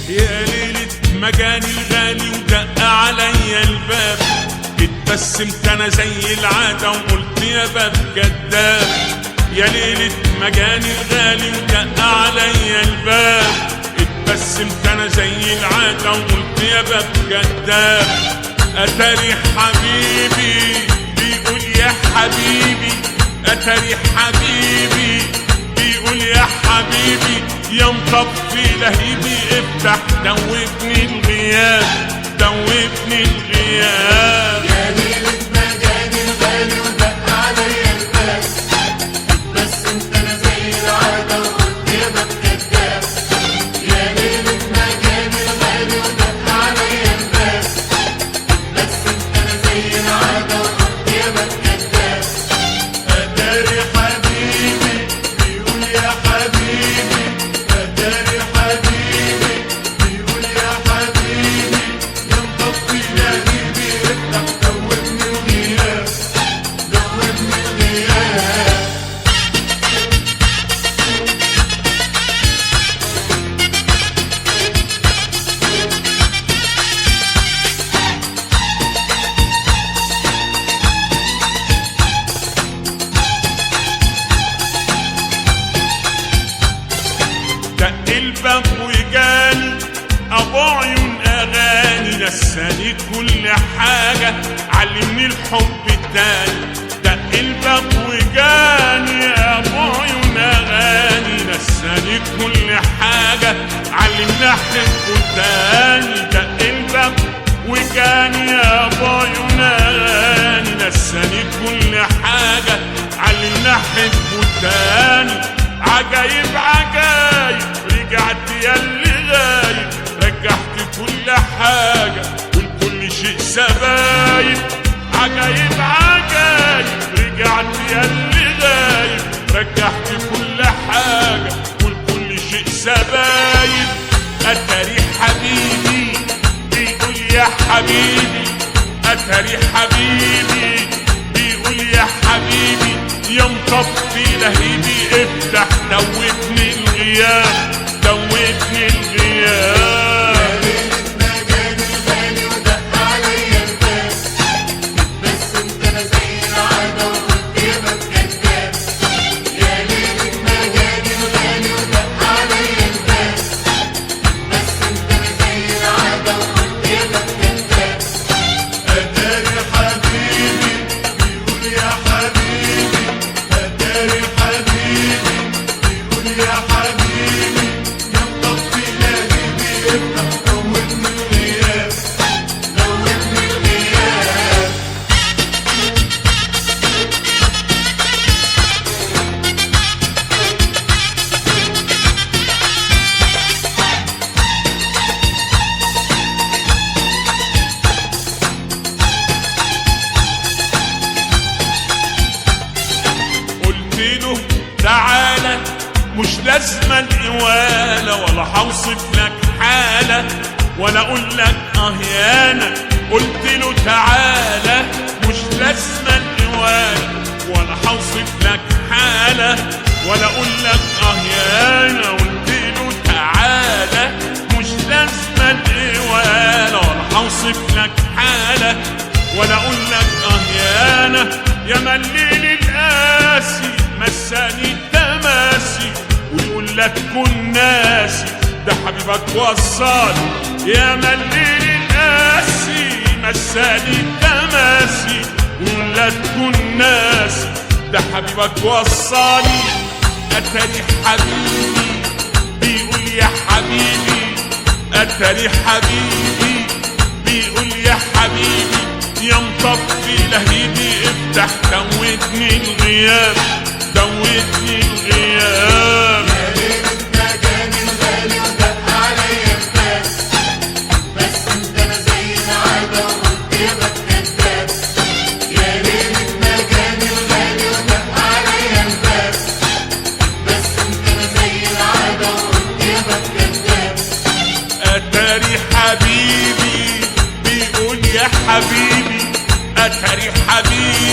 يا ليلة مجاني الغالي ودق عليا الباب، اتبسمت انا زي العادة وقلت يا باب كداب. يا ليلة مجاني الغالي ودق عليا الباب، اتبسمت انا زي العادة وقلت يا باب كداب. اتاري حبيبي بيقول يا حبيبي، اتاري حبيبي بيقول يا حبيبي، يا مطفي لهيبي افتح دوبني الغياب، دوبني الغياب. يا ليلة مجاني الغالي ودق عليا الباب، اتبسمت انا زي العادة وقلت يا باب كداب. يا ليلة مجاني الغالي ودق عليا الباب، اتبسمت انا زي العادة وقلت يا باب كداب. اتاري حبيبي بيقول يا حبيبي، اتاري حبيبي بيقول يا حبيبي، يا مطفي لهيبي افتح دوبني الغياب، دوبني الغياب. دق الباب وجاني ابو عيون اغاني، نساني كل حاجة علمني الحب التاني. دق الباب وجاني ابو عيون اغاني، نساني كل حاجة علمني احبه تاني. دق الباب وجاني ابو عيون اغاني، نساني كل حاجة علمني احبه تاني. عجايب عجايب رجعت ياللي غايب، رجعت كل حاجة والكل شيء سبايب. عجايب عجايب رجعت ياللي غايب، رجعت كل حاجة والكل شيء سبايب. اتاري حبيبي بيقول يا حبيبي، اتاري حبيبي بيقول يا حبيبي، يا مطفي لهيبي افتح دوبني الغياب، دوبني الغياب. يا ليلة مجاني الغالي ودق عليا الباب، اتبسمت انا زي العادة وقلت يا باب كداب. يا ليلة مجاني الغالي ودق عليا الباب، اتبسمت انا زي العادة وقلت يا باب كداب. اتاري حبيبي بيقول يا حبيبي، اتاري حبيبي بيقول يا حبيبي، يا مطفي لهيبي افتح دوبني الغياب، دوبني الغياب. قلت له تعالى مش لازمة القوالة، ولا هوصف لك حالة ولا اقول لك اهيانة. قلت له تعالى مش لازمة القوالة، ولا هوصف لك حالة ولا اقول لك اهيانة. قلت له تعالى مش لازمة القوالة، ولا هوصف لك حالة ولا اقول لك اهيانة. يا مليل القاسي مساني التماسي، ويقول لك كن ناسي ده حبيبك وصاني. يا مليل القاسي مساني التماسي، ويقول لك كن ناسي ده حبيبك وصاني. اتاري حبيبي بيقول يا حبيبي، اتاري حبيبي بيقول يا حبيبي، يا مطفي لهيبي افتح دوبني الغياب، دوبني الغياب. يا ليلة مجاني الغالي ودق عليا الباب، اتبسمت انا زي العادة وقلت يا باب كداب. يا ليلة مجاني الغالي ودق عليا الباب، اتبسمت انا زي العادة وقلت يا باب كداب. اتاري حبيبي بيقول يا حبيبي، اتاري حبيبي